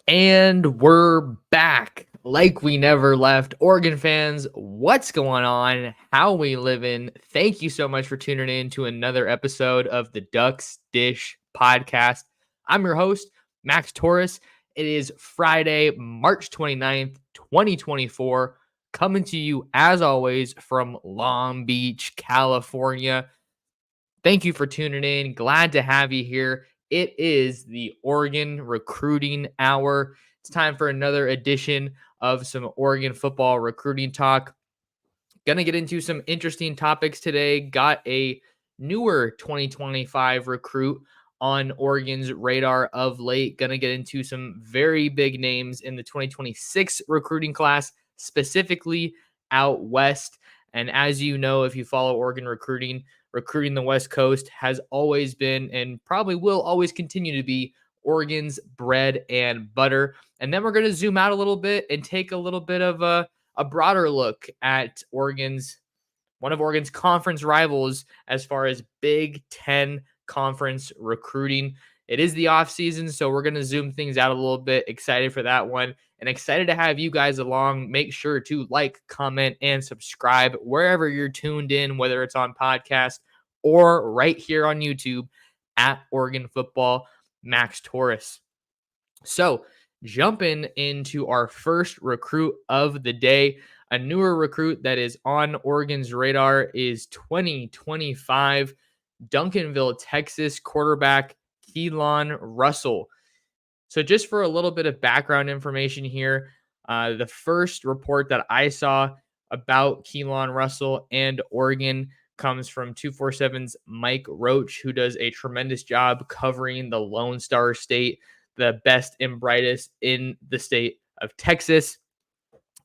And we're back like we never left. Oregon fans, what's going on? How we living? Thank you so much for tuning in to another episode of the Ducks Dish podcast. I'm your host, Max Torres. It is Friday, March 29th, 2024, coming to you as always from Long Beach, California. Thank you for tuning in. Glad to have you here. It is the Oregon Recruiting Hour. It's time for another edition of some Oregon football recruiting talk. Gonna get into some interesting topics today. Got a newer 2025 recruit on Oregon's radar of late. Gonna get into some very big names in the 2026 recruiting class, specifically out west. And as you know, if you follow Oregon recruiting the West Coast has always been and probably will always continue to be Oregon's bread and butter. And then we're going to zoom out a little bit and take a little bit of a broader look at one of Oregon's conference rivals as far as Big Ten conference recruiting. It is the offseason, so we're going to zoom things out a little bit. Excited for that one and excited to have you guys along. Make sure to like, comment, and subscribe wherever you're tuned in, whether it's on podcast or right here on YouTube at Oregon Football Max Torres. So, jumping into our first recruit of the day, a newer recruit that is on Oregon's radar is 2025 Duncanville, Texas quarterback Keelan Russell. So, just for a little bit of background information here, the first report that I saw about Keelan Russell and Oregon comes from 247's Mike Roach, who does a tremendous job covering the Lone Star State, the best and brightest in the state of Texas.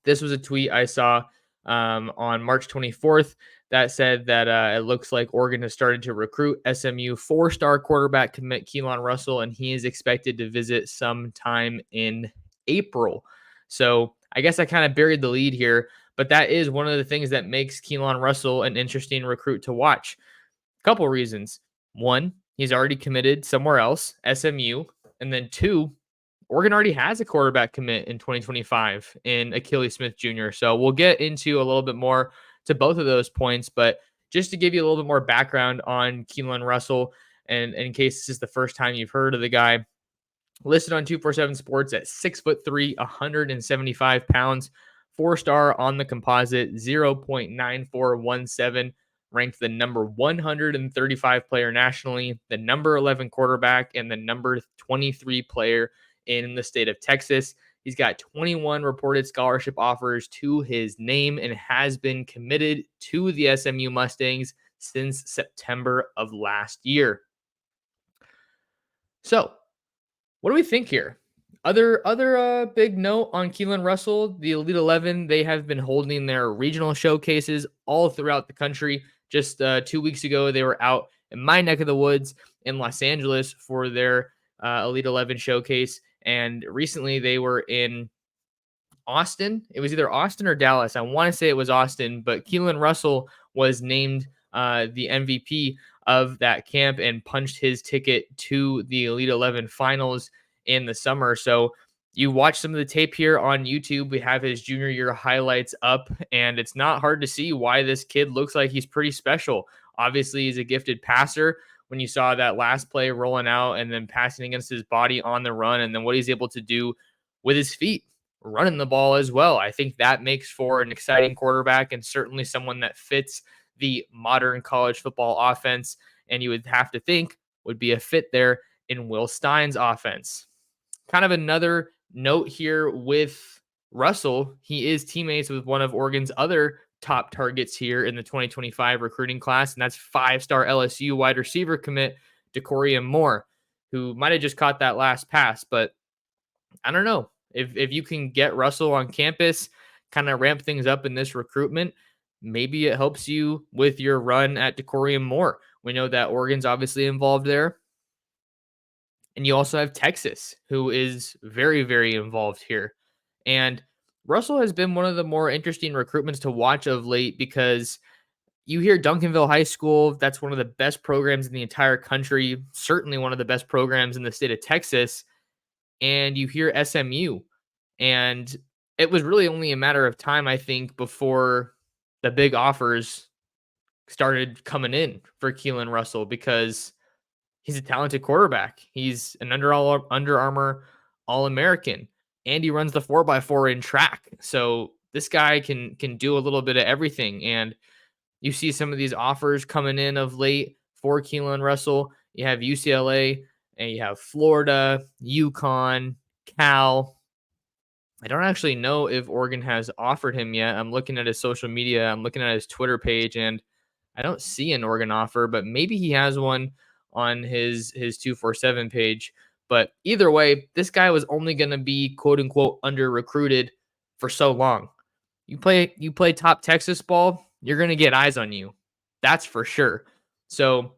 This was a tweet I saw on March 24th that said that it looks like Oregon has started to recruit SMU four-star quarterback commit Keelan Russell, and he is expected to visit sometime in April. So I guess I kind of buried the lead here, but that is one of the things that makes Keelan Russell an interesting recruit to watch. A couple reasons. One, he's already committed somewhere else, SMU. And then two, Oregon already has a quarterback commit in 2025 in Achilles Smith Jr. So we'll get into a little bit more to both of those points. But just to give you a little bit more background on Keelan Russell, and in case this is the first time you've heard of the guy, listed on 247 Sports at 6'3", 175 pounds, four-star on the composite, 0.9417, ranked the number 135 player nationally, the number 11 quarterback, and the number 23 player in the state of Texas. He's got 21 reported scholarship offers to his name and has been committed to the SMU Mustangs since September of last year. So, what do we think here? Other big note on Keelan Russell, the Elite 11, they have been holding their regional showcases all throughout the country. Just 2 weeks ago, they were out in my neck of the woods in Los Angeles for their Elite 11 showcase. And recently they were in Austin. It was either Austin or Dallas. I want to say it was Austin, but Keelan Russell was named the MVP of that camp and punched his ticket to the Elite 11 finals in the summer. So you watch some of the tape here on YouTube. We have his junior year highlights up, and it's not hard to see why this kid looks like he's pretty special. Obviously, he's a gifted passer. When you saw that last play rolling out and then passing against his body on the run, and then what he's able to do with his feet, running the ball as well. I think that makes for an exciting quarterback and certainly someone that fits the modern college football offense. And you would have to think would be a fit there in Will Stein's offense. Kind of another note here with Russell. He is teammates with one of Oregon's other top targets here in the 2025 recruiting class, and that's five-star LSU wide receiver commit Decorium Moore, who might have just caught that last pass, but I don't know. If you can get Russell on campus, kind of ramp things up in this recruitment, maybe it helps you with your run at Decorium Moore. We know that Oregon's obviously involved there. And you also have Texas, who is very, very involved here. And Russell has been one of the more interesting recruitments to watch of late because you hear Duncanville High School, that's one of the best programs in the entire country, certainly one of the best programs in the state of Texas. and you hear SMU. And it was really only a matter of time, I think, before the big offers started coming in for Keelan Russell because he's a talented quarterback. He's an Under Armour All American, and he runs the 4x4 in track. So this guy can do a little bit of everything. And you see some of these offers coming in of late for Keelan Russell. You have UCLA and you have Florida, UConn, Cal. I don't actually know if Oregon has offered him yet. I'm looking at his social media. I'm looking at his Twitter page, and I don't see an Oregon offer, but maybe he has one on his 247 page. But either way, this guy was only going to be quote unquote under recruited for so long. You play top Texas ball, you're going to get eyes on you. That's for sure. So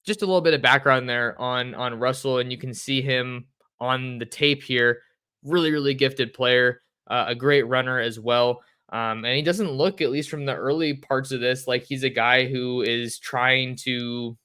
just a little bit of background there on Russell, and you can see him on the tape here. Really, really gifted player, a great runner as well. And he doesn't look, at least from the early parts of this, like he's a guy who is trying to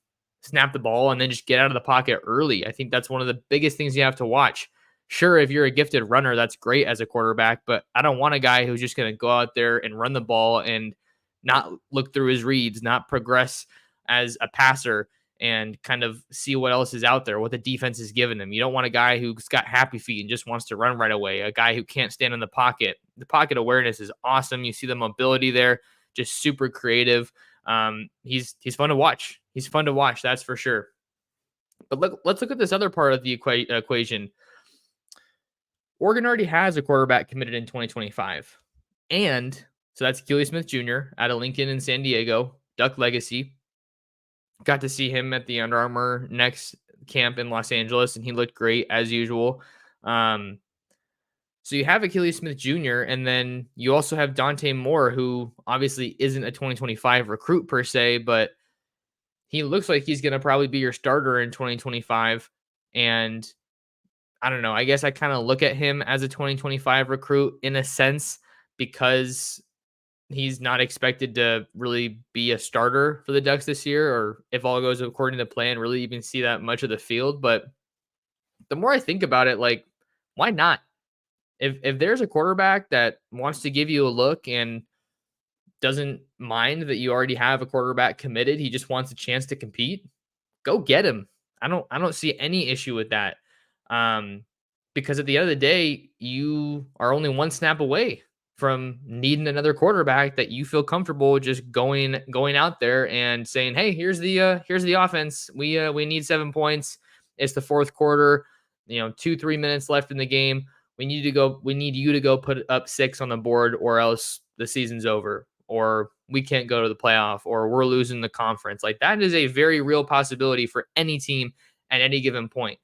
snap the ball and then just get out of the pocket early. I think that's one of the biggest things you have to watch. Sure, if you're a gifted runner, that's great as a quarterback, but I don't want a guy who's just going to go out there and run the ball and not look through his reads, not progress as a passer and kind of see what else is out there, what the defense is giving him. You don't want a guy who's got happy feet and just wants to run right away, a guy who can't stand in the pocket. The pocket awareness is awesome. You see the mobility there, just super creative. He's fun to watch. He's fun to watch, that's for sure. But let's look at this other part of the equation. Oregon already has a quarterback committed in 2025. And so that's Keely Smith Jr. out of Lincoln in San Diego, Duck legacy. Got to see him at the Under Armour next camp in Los Angeles, and he looked great as usual. So you have Achilles Smith Jr., and then you also have Dante Moore, who obviously isn't a 2025 recruit per se, but he looks like he's going to probably be your starter in 2025. And I don't know. I guess I kind of look at him as a 2025 recruit in a sense because he's not expected to really be a starter for the Ducks this year, or if all goes according to plan, really even see that much of the field. But the more I think about it, like, why not? If there's a quarterback that wants to give you a look and doesn't mind that you already have a quarterback committed, he just wants a chance to compete, go get him. I don't see any issue with that. Because at the end of the day, you are only one snap away from needing another quarterback that you feel comfortable just going out there and saying, "Hey, here's the offense. We need 7 points. It's the fourth quarter. 2-3 minutes left in the game. We need you to go put up 6 on the board, or else the season's over, or we can't go to the playoff, or we're losing the conference." Like, that is a very real possibility for any team at any given point.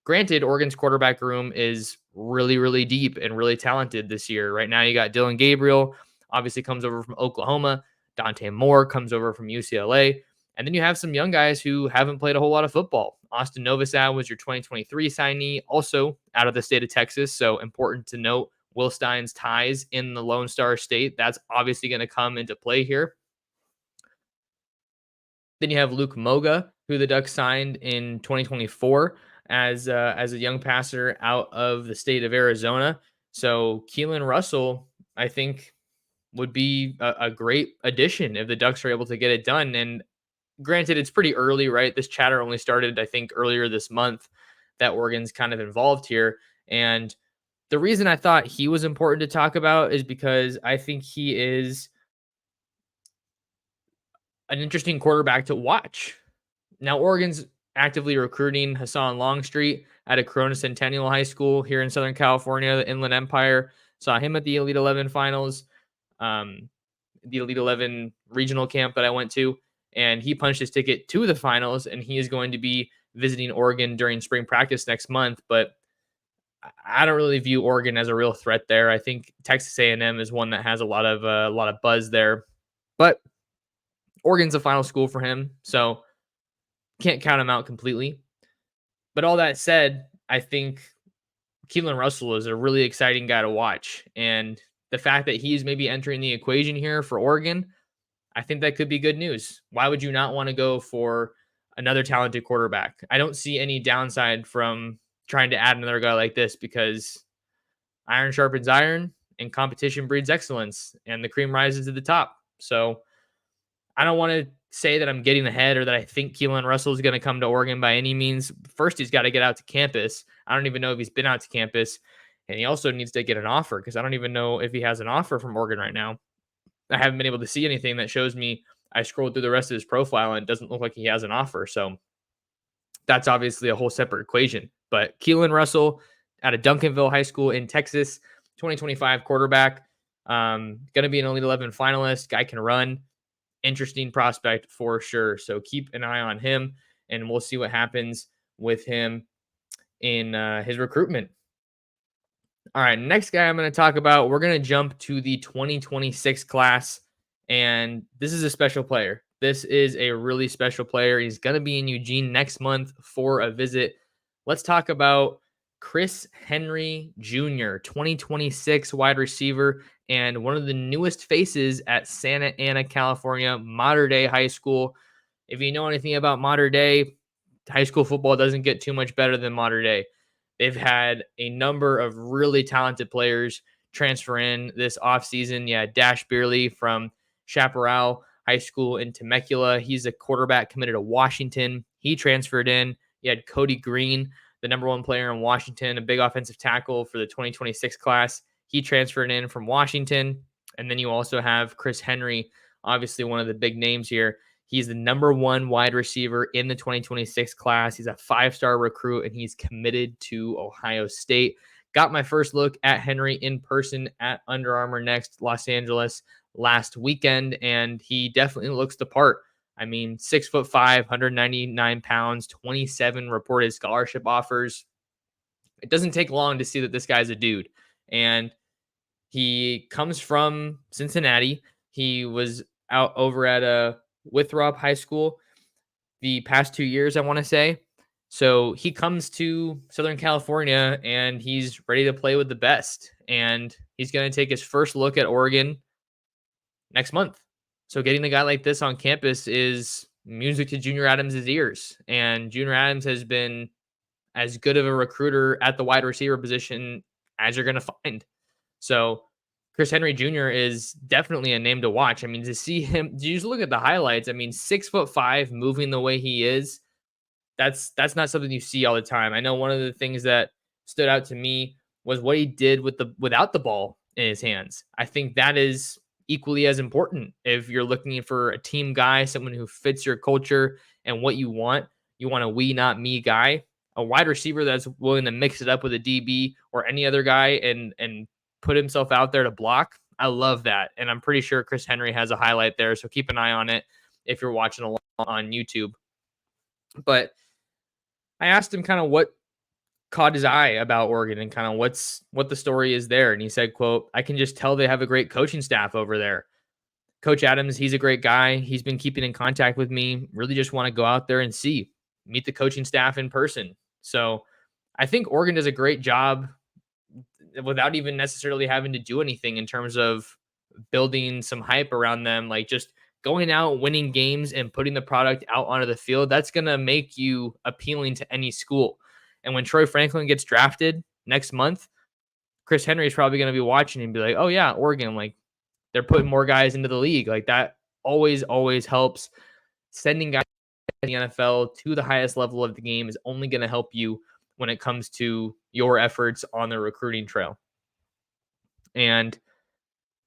Granted, Oregon's quarterback room is really, really deep and really talented this year. Right now, you got Dylan Gabriel, obviously comes over from Oklahoma. Dante Moore comes over from UCLA. And then you have some young guys who haven't played a whole lot of football. Austin Novosad was your 2023 signee, also out of the state of Texas. So important to note Will Stein's ties in the Lone Star State. That's obviously going to come into play here. Then you have Luke Moga, who the Ducks signed in 2024 as a young passer out of the state of Arizona. So Keelan Russell, I think, would be a great addition if the Ducks are able to get it done. And granted, it's pretty early, right? This chatter only started, I think, earlier this month that Oregon's kind of involved here. And the reason I thought he was important to talk about is because I think he is an interesting quarterback to watch. Now, Oregon's actively recruiting Hassan Longstreet out of Corona Centennial High School here in Southern California, the Inland Empire. Saw him at the Elite 11 finals, the Elite 11 regional camp that I went to, and he punched his ticket to the finals, and he is going to be visiting Oregon during spring practice next month. But I don't really view Oregon as a real threat there. I think Texas A&M is one that has a lot of buzz there, but Oregon's a final school for him, so can't count him out completely. But all that said, I think Keelan Russell is a really exciting guy to watch. And the fact that he's maybe entering the equation here for Oregon, I think that could be good news. Why would you not want to go for another talented quarterback? I don't see any downside from trying to add another guy like this because iron sharpens iron and competition breeds excellence and the cream rises to the top. So I don't want to say that I'm getting ahead or that I think Keelan Russell is going to come to Oregon by any means. First, he's got to get out to campus. I don't even know if he's been out to campus. And he also needs to get an offer because I don't even know if he has an offer from Oregon right now. I haven't been able to see anything that shows me. I scrolled through the rest of his profile and it doesn't look like he has an offer. So that's obviously a whole separate equation. But Keelan Russell out of Duncanville High School in Texas, 2025 quarterback, going to be an Elite 11 finalist. Guy can run. Interesting prospect for sure. So keep an eye on him, and we'll see what happens with him in his recruitment. All right, next guy I'm going to talk about, we're going to jump to the 2026 class, and this is a special player. This is a really special player. He's going to be in Eugene next month for a visit. Let's talk about Chris Henry Jr., 2026 wide receiver, and one of the newest faces at Santa Ana, California, Mater Dei High School. If you know anything about Mater Dei, high school football doesn't get too much better than Mater Dei. They've had a number of really talented players transfer in this offseason. Yeah, Dash Beerley from Chaparral High School in Temecula. He's a quarterback committed to Washington. He transferred in. You had Cody Green, the number one player in Washington, a big offensive tackle for the 2026 class. He transferred in from Washington. And then you also have Chris Henry, obviously one of the big names here. He's the number one wide receiver in the 2026 class. He's a 5-star recruit, and he's committed to Ohio State. Got my first look at Henry in person at Under Armour Next Los Angeles last weekend, and he definitely looks the part. I mean, 6'5", 199 pounds, 27 reported scholarship offers. It doesn't take long to see that this guy's a dude. And he comes from Cincinnati. He was out over at Withrop High School the past 2 years, I want to say. So he comes to Southern California and he's ready to play with the best. And he's going to take his first look at Oregon next month. So getting a guy like this on campus is music to Junior Adams' ears. And Junior Adams has been as good of a recruiter at the wide receiver position as you're going to find. So Chris Henry Jr. is definitely a name to watch. I mean, to see him, you just look at the highlights. I mean, 6'5", moving the way he is, that's not something you see all the time. I know one of the things that stood out to me was what he did without the ball in his hands. I think that is equally as important. If you're looking for a team guy, someone who fits your culture and what you want a we, not me guy. A wide receiver that's willing to mix it up with a DB or any other guy and put himself out there to block. I love that. And I'm pretty sure Chris Henry has a highlight there. So keep an eye on it if you're watching along on YouTube. But I asked him kind of what caught his eye about Oregon and kind of what the story is there. And he said, quote, "I can just tell they have a great coaching staff over there. Coach Adams, he's a great guy. He's been keeping in contact with me. Really just want to go out there and meet the coaching staff in person." So I think Oregon does a great job without even necessarily having to do anything in terms of building some hype around them, like just going out, winning games and putting the product out onto the field. That's going to make you appealing to any school. And when Troy Franklin gets drafted next month, Chris Henry is probably going to be watching and be like, "Oh yeah, Oregon, like they're putting more guys into the league." Like that always helps. Sending guys in the NFL to the highest level of the game is only going to help you when it comes to your efforts on the recruiting trail. And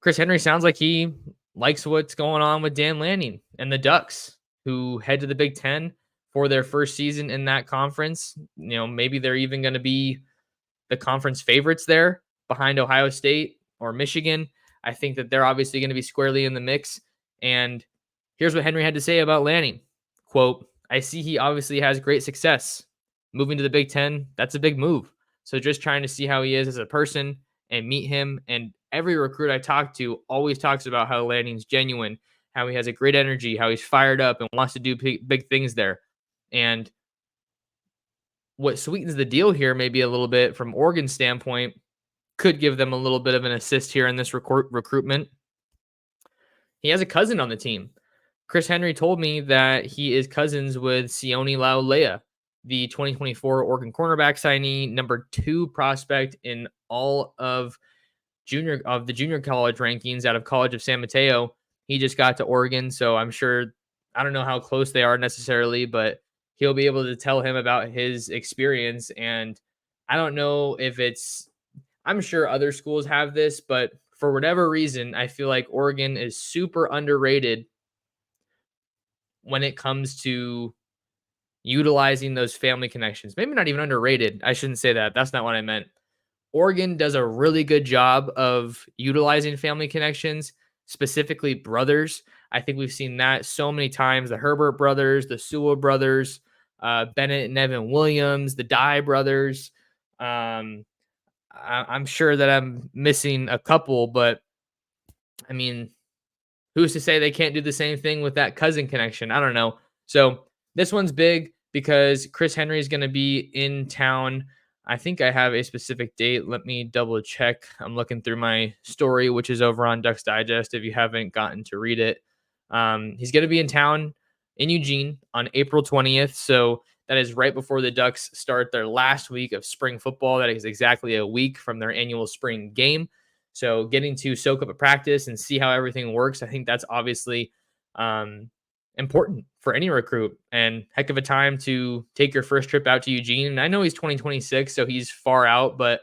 Chris Henry sounds like he likes what's going on with Dan Lanning and the Ducks, who head to the Big Ten for their first season in that conference. You know, maybe they're even going to be the conference favorites there behind Ohio State or Michigan. I think that they're obviously going to be squarely in the mix. And here's what Henry had to say about Lanning. Quote, "I see he obviously has great success. Moving to the Big Ten, that's a big move. So just trying to see how he is as a person and meet him. And every recruit I talk to always talks about how Lanning's genuine, how he has a great energy, how he's fired up and wants to do big things there." And what sweetens the deal here, maybe a little bit from Oregon's standpoint, could give them a little bit of an assist here in this recruitment. He has a cousin on the team. Chris Henry told me that he is cousins with Sione Laulea, the 2024 Oregon cornerback signee, number 2 prospect in all of the junior college rankings out of College of San Mateo. He just got to Oregon, so I'm sure I don't know how close they are necessarily, but he'll be able to tell him about his experience. And I don't know if it's I'm sure other schools have this, but for whatever reason, I feel like Oregon is super underrated when it comes to utilizing those family connections. Maybe not even underrated. I shouldn't say that. That's not what I meant. Oregon does a really good job of utilizing family connections, specifically brothers. I think we've seen that so many times. The Herbert brothers, the Sewell brothers, Bennett and Evan Williams, the Dye brothers. Um, I'm sure that I'm missing a couple, but I mean, who's to say they can't do the same thing with that cousin connection? I don't know. So this one's big because Chris Henry is going to be in town. I think I have a specific date. Let me double check. I'm looking through my story, which is over on Ducks Digest if you haven't gotten to read it. He's going to be in town in Eugene on April 20th. So that is right before the Ducks start their last week of spring football. That is exactly a week from their annual spring game. So getting to soak up a practice and see how everything works, I think that's obviously um, important for any recruit, and heck of a time to take your first trip out to Eugene. And I know he's 2026, so he's far out, but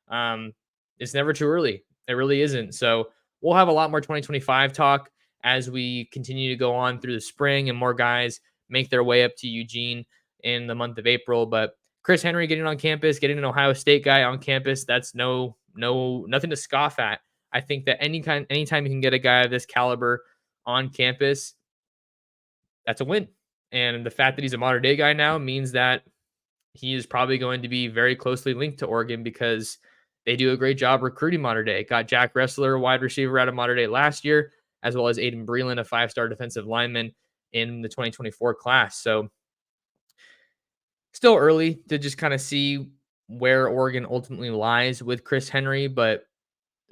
um, it's never too early. It really isn't. So we'll have a lot more 2025 talk as we continue to go on through the spring and more guys make their way up to Eugene in the month of April. But Chris Henry getting on campus, getting an Ohio State guy on campus, that's nothing to scoff at. I think that anytime you can get a guy of this caliber on campus, that's a win. And the fact that he's a modern day guy now means that he is probably going to be very closely linked to Oregon because they do a great job recruiting modern day. Got Jack Wrestler, wide receiver out of modern day last year, as well as Aiden Breland, a 5-star defensive lineman in the 2024 class. So still early to just kind of see where Oregon ultimately lies with Chris Henry, but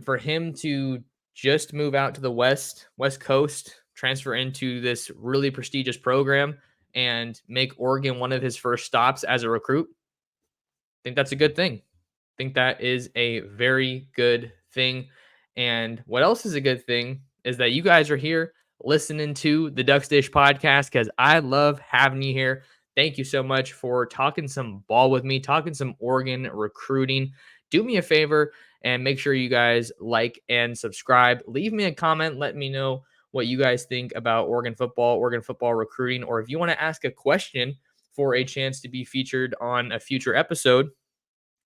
for him to just move out to the West Coast, transfer into this really prestigious program, and make Oregon one of his first stops as a recruit, I think that's a good thing. I think that is a very good thing. And what else is a good thing is that you guys are here listening to the Ducks Dish podcast because I love having you here. Thank you so much for talking some ball with me, talking some Oregon recruiting. Do me a favor and make sure you guys like and subscribe. Leave me a comment. Let me know what you guys think about Oregon football recruiting, or if you want to ask a question for a chance to be featured on a future episode,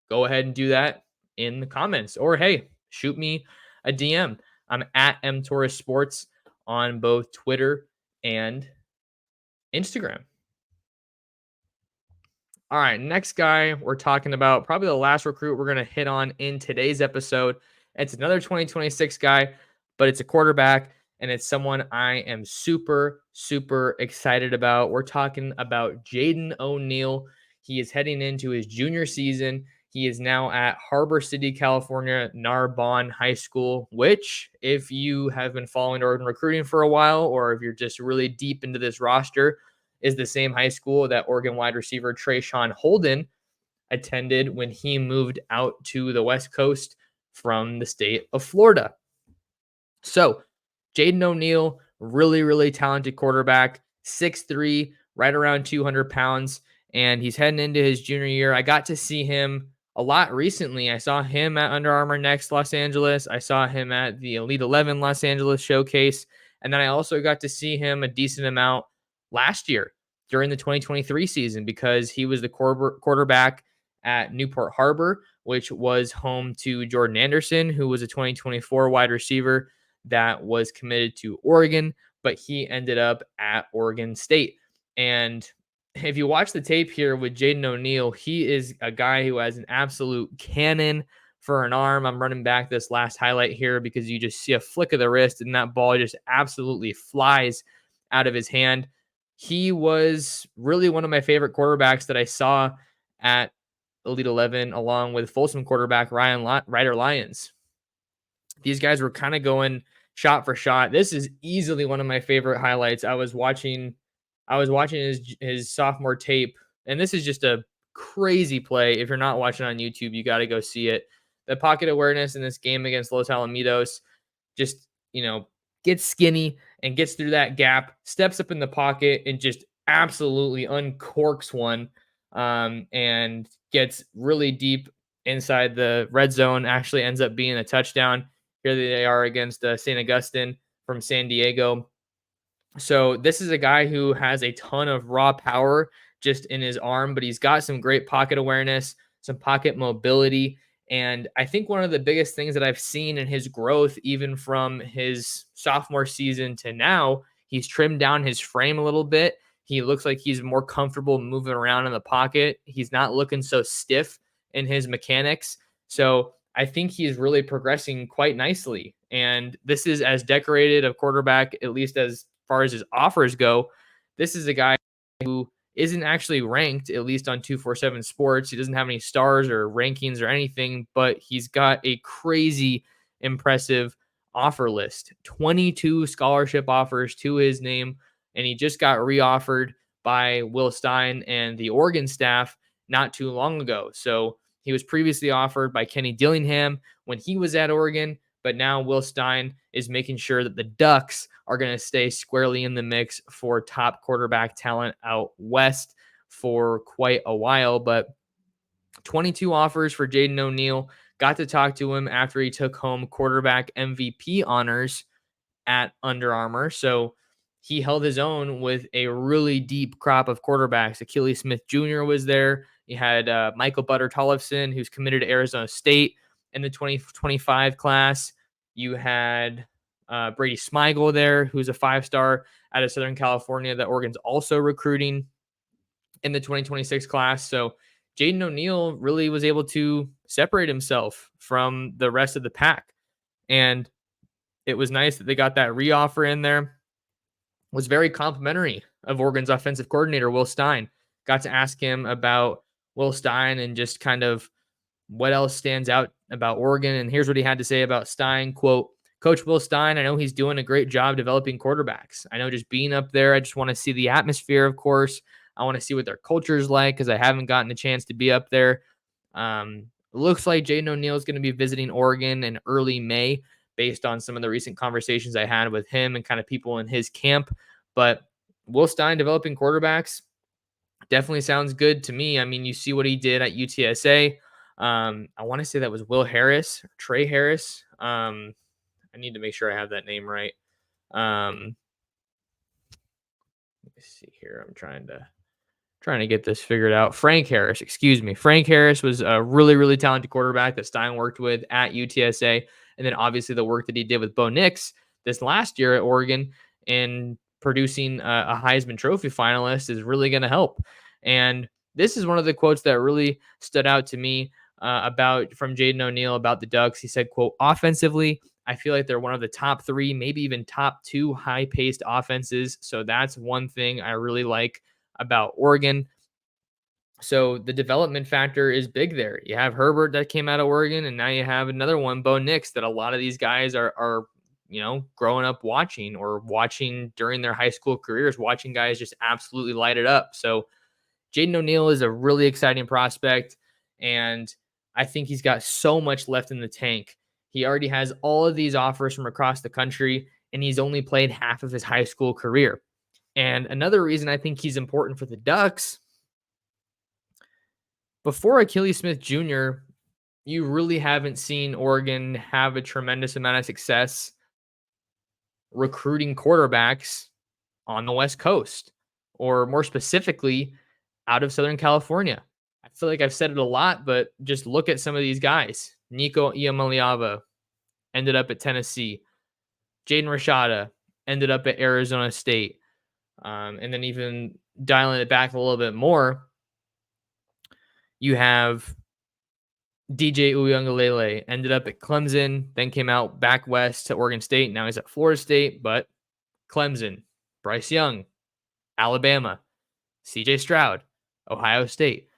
go ahead and do that in the comments. Or hey, shoot me a DM. I'm at Torres Sports on both Twitter and Instagram. All right, next guy we're talking about, probably the last recruit we're going to hit on in today's episode. It's another 2026 guy, but it's a quarterback, and it's someone I am super, super excited about. We're talking about Jaden O'Neal. He is heading into his junior season. He is now at Harbor City, California, Narbonne High School, which, if you have been following Oregon recruiting for a while, or if you're just really deep into this roster, is the same high school that Oregon wide receiver Trayshawn Holden attended when he moved out to the West Coast from the state of Florida. So, Jaden O'Neal, really, really talented quarterback, 6'3", right around 200 pounds, and he's heading into his junior year. I got to see him a lot recently. I saw him at Under Armour Next Los Angeles. I saw him at the Elite 11 Los Angeles showcase. And then I also got to see him a decent amount last year during the 2023 season because he was the quarterback at Newport Harbor, which was home to Jordan Anderson, who was a 2024 wide receiver that was committed to Oregon, but he ended up at Oregon State. And if you watch the tape here with Jaden O'Neal, he is a guy who has an absolute cannon for an arm. I'm running back this last highlight here because you just see a flick of the wrist and that ball just absolutely flies out of his hand. He was really one of my favorite quarterbacks that I saw at Elite 11, along with Folsom quarterback Ryder Lyons. These guys were kind of going shot for shot. This is easily one of my favorite highlights. I was watching his sophomore tape And this is just a crazy play. If you're not watching on YouTube, you got to go see it. The pocket awareness in this game against Los Alamitos just, gets skinny and gets through that gap, steps up in the pocket and just absolutely uncorks one, and gets really deep inside the red zone. Actually ends up being a touchdown. Here they are against St. Augustine from San Diego. So this is a guy who has a ton of raw power just in his arm, but he's got some great pocket awareness, some pocket mobility. And I think one of the biggest things that I've seen in his growth, even from his sophomore season to now, he's trimmed down his frame a little bit. He looks like he's more comfortable moving around in the pocket. He's not looking so stiff in his mechanics. So I think he's really progressing quite nicely. And this is as decorated a quarterback, at least as far as his offers go. This is a guy who isn't actually ranked, at least on 247 Sports. He doesn't have any stars or rankings or anything, but he's got a crazy impressive offer list. 22 scholarship offers to his name, and he just got reoffered by Will Stein and the Oregon staff not too long ago. So he was previously offered by Kenny Dillingham when he was at Oregon, but now Will Stein is making sure that the Ducks are going to stay squarely in the mix for top quarterback talent out west for quite a while. But 22 offers for Jaden O'Neal. Got to talk to him after he took home quarterback MVP honors at Under Armour. So he held his own with a really deep crop of quarterbacks. Achilles Smith Jr. was there. You had Michael Butter Tollefson, who's committed to Arizona State in the 2025 class. You had Brady Smigel there, who's a 5-star out of Southern California that Oregon's also recruiting in the 2026 class. So Jaden O'Neal really was able to separate himself from the rest of the pack. And it was nice that they got that reoffer in there. Was very complimentary of Oregon's offensive coordinator, Will Stein. Got to ask him about Will Stein and just kind of what else stands out about Oregon. And here's what he had to say about Stein. Quote, Coach Will Stein, I know he's doing a great job developing quarterbacks. I know just being up there, I just want to see the atmosphere, of course. I want to see what their culture is like because I haven't gotten a chance to be up there. Looks like Jaden O'Neal is going to be visiting Oregon in early May based on some of the recent conversations I had with him and kind of people in his camp. But Will Stein developing quarterbacks definitely sounds good to me. I mean, you see what he did at UTSA. I want to say that was Will Harris, Trey Harris. I need to make sure I have that name right. Let me see here. I'm trying to get this figured out. Frank Harris, excuse me. Frank Harris was a really, really talented quarterback that Stein worked with at UTSA. And then obviously the work that he did with Bo Nix this last year at Oregon in producing a Heisman Trophy finalist is really going to help. And this is one of the quotes that really stood out to me from Jaden O'Neal about the Ducks. He said, quote, offensively, I feel like they're one of the top 3, maybe even top 2 high-paced offenses. So that's one thing I really like about Oregon. So the development factor is big there. You have Herbert that came out of Oregon, and now you have another one, Bo Nix, that a lot of these guys are growing up watching or watching during their high school careers, watching guys just absolutely light it up. So Jaden O'Neal is a really exciting prospect, and I think he's got so much left in the tank. He already has all of these offers from across the country, and he's only played half of his high school career. And another reason I think he's important for the Ducks, before Achilles Smith Jr., you really haven't seen Oregon have a tremendous amount of success recruiting quarterbacks on the West Coast, or more specifically, out of Southern California. I feel like I've said it a lot, but just look at some of these guys. Nico Iamaleava ended up at Tennessee. Jaden Rashada ended up at Arizona State. And then even dialing it back a little bit more, you have DJ Uiagalelei ended up at Clemson, then came out back west to Oregon State. Now he's at Florida State, but Clemson, Bryce Young, Alabama, CJ Stroud, Ohio State.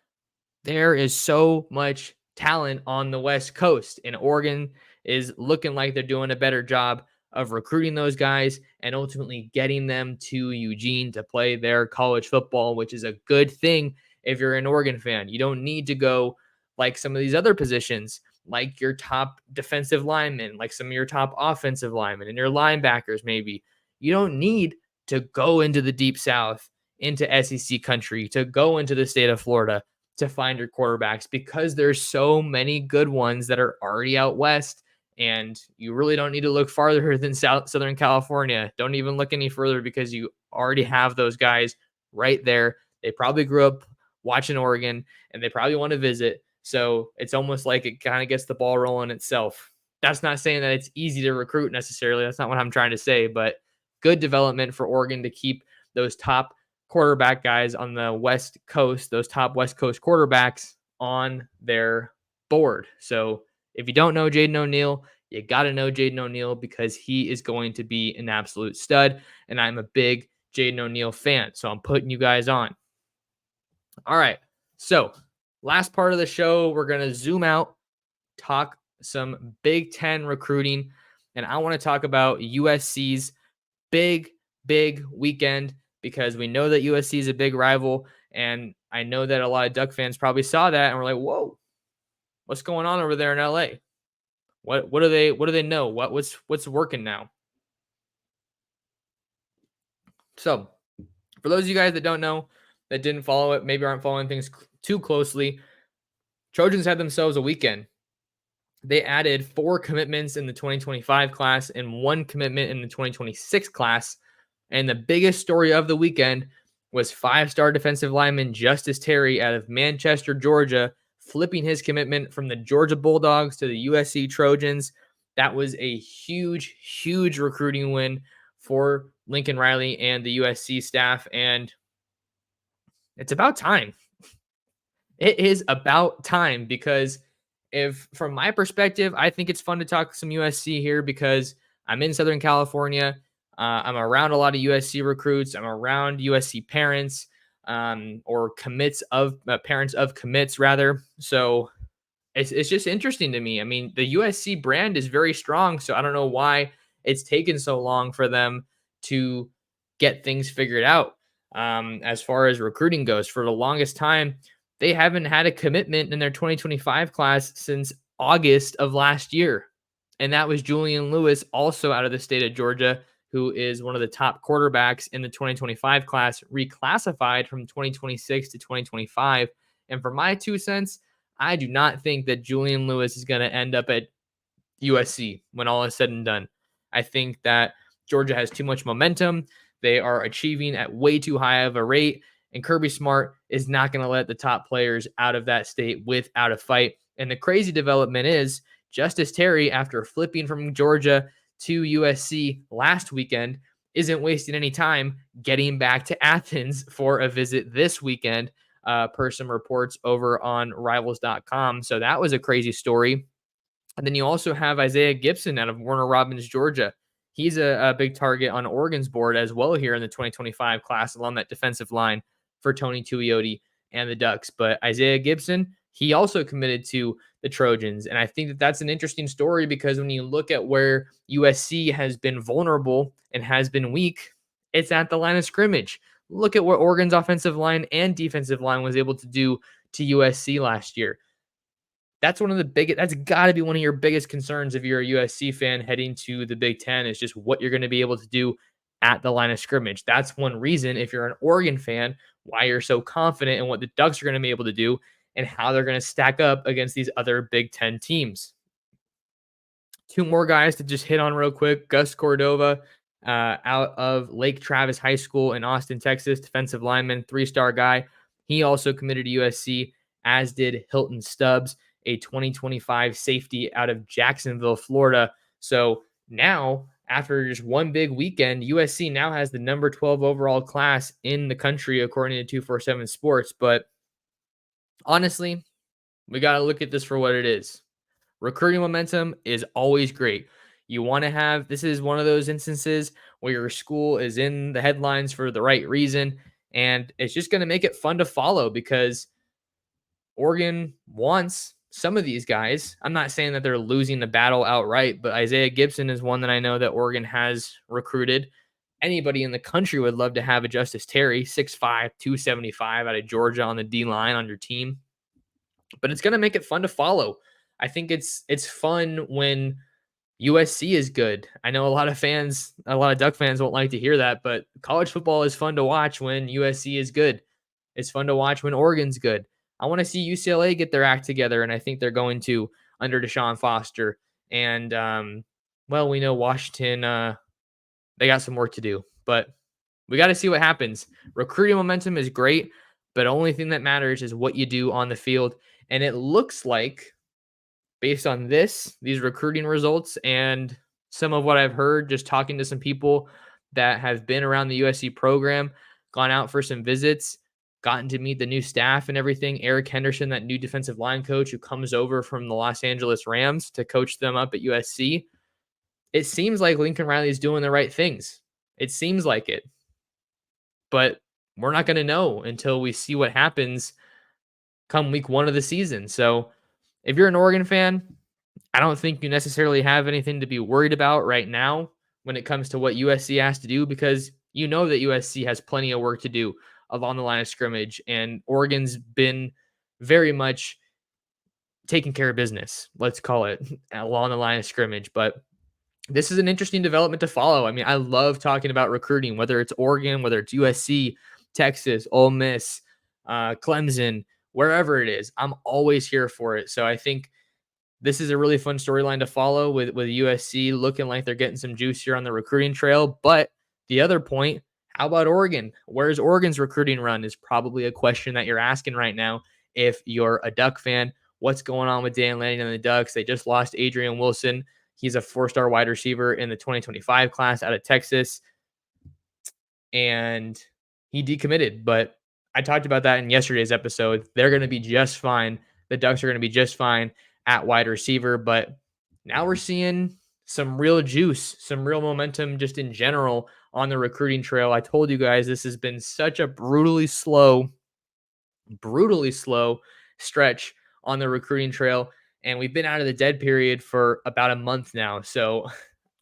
There is so much talent on the West Coast, and Oregon is looking like they're doing a better job of recruiting those guys and ultimately getting them to Eugene to play their college football, which is a good thing if you're an Oregon fan. You don't need to go like some of these other positions, like your top defensive linemen, like some of your top offensive linemen and your linebackers, maybe. You don't need to go into the deep south, into SEC country, to go into the state of Florida to find your quarterbacks because there's so many good ones that are already out west. And you really don't need to look farther than Southern California. Don't even look any further because you already have those guys right there. They probably grew up watching Oregon and they probably want to visit. So it's almost like it kind of gets the ball rolling itself. That's not saying that it's easy to recruit necessarily. That's not what I'm trying to say, but good development for Oregon to keep those top quarterback guys on the West Coast, those top West Coast quarterbacks on their board. So if you don't know Jaden O'Neal, you got to know Jaden O'Neal because he is going to be an absolute stud. And I'm a big Jaden O'Neal fan. So I'm putting you guys on. All right. So last part of the show, we're going to zoom out, talk some Big Ten recruiting. And I want to talk about USC's big, big weekend because we know that USC is a big rival. And I know that a lot of Duck fans probably saw that and were like, whoa, what's going on over there in LA? What do they know? What's working now? So for those of you guys that don't know, that didn't follow it, maybe aren't following things too closely, Trojans had themselves a weekend. They added 4 commitments in the 2025 class and 1 commitment in the 2026 class. And the biggest story of the weekend was 5-star defensive lineman Justice Terry out of Manchester, Georgia, flipping his commitment from the Georgia Bulldogs to the USC Trojans. That was a huge, huge recruiting win for Lincoln Riley and the USC staff. And it's about time. It is about time because if from my perspective, I think it's fun to talk some USC here because I'm in Southern California. I'm around a lot of USC recruits. I'm around USC parents or commits of parents of commits rather. So it's just interesting to me. I mean, the USC brand is very strong, so I don't know why it's taken so long for them to get things figured out. As far as recruiting goes, for the longest time, they haven't had a commitment in their 2025 class since August of last year. And that was Julian Lewis, also out of the state of Georgia, who is one of the top quarterbacks in the 2025 class, reclassified from 2026 to 2025. And for my 2 cents, I do not think that Julian Lewis is going to end up at USC when all is said and done. I think that Georgia has too much momentum. They are achieving at way too high of a rate. And Kirby Smart is not going to let the top players out of that state without a fight. And the crazy development is Justice Terry, after flipping from Georgia to USC last weekend, isn't wasting any time getting back to Athens for a visit this weekend, per some reports over on rivals.com. So that was a crazy story. And then you also have Isaiah Gibson out of Warner Robins, Georgia. He's a big target on Oregon's board as well here in the 2025 class along that defensive line for Tony Tuioti and the Ducks. But Isaiah Gibson, he also committed to the Trojans. And I think that that's an interesting story because when you look at where USC has been vulnerable and has been weak, it's at the line of scrimmage. Look at what Oregon's offensive line and defensive line was able to do to USC last year. That's one of the biggest, that's got to be one of your biggest concerns if you're a USC fan heading to the Big Ten is just what you're going to be able to do at the line of scrimmage. That's one reason, if you're an Oregon fan, why you're so confident in what the Ducks are going to be able to do and how they're going to stack up against these other Big Ten teams. 2 more guys to just hit on real quick. Gus Cordova, out of Lake Travis High School in Austin, Texas, defensive lineman, 3-star guy. He also committed to USC, as did Hilton Stubbs, a 2025 safety out of Jacksonville, Florida. So now, after just one big weekend, USC now has the number 12 overall class in the country, according to 247 Sports. But honestly, we got to look at this for what it is. Recruiting momentum is always great. You want to have, this is one of those instances where your school is in the headlines for the right reason. And it's just going to make it fun to follow because Oregon wants some of these guys. I'm not saying that they're losing the battle outright, but Isaiah Gibson is one that I know that Oregon has recruited. Anybody in the country would love to have a Justice Terry, 6'5", 275 out of Georgia on the D line on your team. But it's going to make it fun to follow. I think it's fun when USC is good. I know a lot of fans, a lot of Duck fans won't like to hear that, but college football is fun to watch when USC is good. It's fun to watch when Oregon's good. I want to see UCLA get their act together, and I think they're going to under Deshaun Foster. And well, we know Washington, they got some work to do, but we got to see what happens. Recruiting momentum is great, but only thing that matters is what you do on the field. And it looks like, based on these recruiting results, and some of what I've heard just talking to some people that have been around the USC program, gone out for some visits, gotten to meet the new staff and everything. Eric Henderson, that new defensive line coach who comes over from the Los Angeles Rams to coach them up at USC. It seems like Lincoln Riley is doing the right things. It seems like it. But we're not going to know until we see what happens come week 1 of the season. So if you're an Oregon fan, I don't think you necessarily have anything to be worried about right now when it comes to what USC has to do, because you know that USC has plenty of work to do along the line of scrimmage, and Oregon's been very much taking care of business, let's call it, along the line of scrimmage. But this is an interesting development to follow. I mean, I love talking about recruiting, whether it's Oregon, whether it's USC, Texas, Ole Miss, Clemson, wherever it is. I'm always here for it. So I think this is a really fun storyline to follow with USC looking like they're getting some juice here on the recruiting trail. But the other point, how about Oregon? Where's Oregon's recruiting run is probably a question that you're asking right now if you're a Duck fan. What's going on with Dan Lanning and the Ducks? They just lost Adrian Wilson. He's a 4-star wide receiver in the 2025 class out of Texas, and he decommitted. But I talked about that in yesterday's episode. They're going to be just fine. The Ducks are going to be just fine at wide receiver. But now we're seeing some real juice, some real momentum just in general on the recruiting trail. I told you guys this has been such a brutally slow stretch on the recruiting trail. And we've been out of the dead period for about a month now. So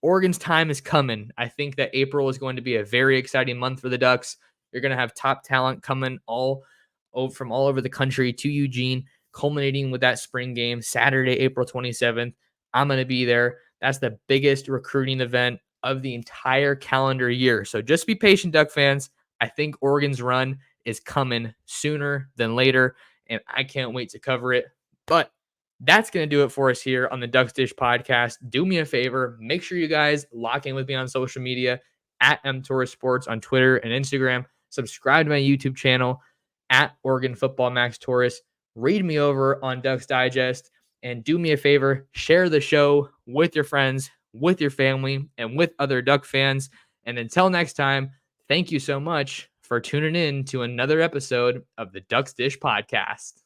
Oregon's time is coming. I think that April is going to be a very exciting month for the Ducks. You're going to have top talent coming from all over the country to Eugene, culminating with that spring game, Saturday, April 27th. I'm going to be there. That's the biggest recruiting event of the entire calendar year. So just be patient, Duck fans. I think Oregon's run is coming sooner than later, and I can't wait to cover it. But that's going to do it for us here on the Ducks Dish podcast. Do me a favor. Make sure you guys lock in with me on social media at Torres Sports on Twitter and Instagram. Subscribe to my YouTube channel at Oregon Football Max Torres. Read me over on Ducks Digest. And do me a favor, share the show with your friends, with your family, and with other Duck fans. And until next time, thank you so much for tuning in to another episode of the Ducks Dish podcast.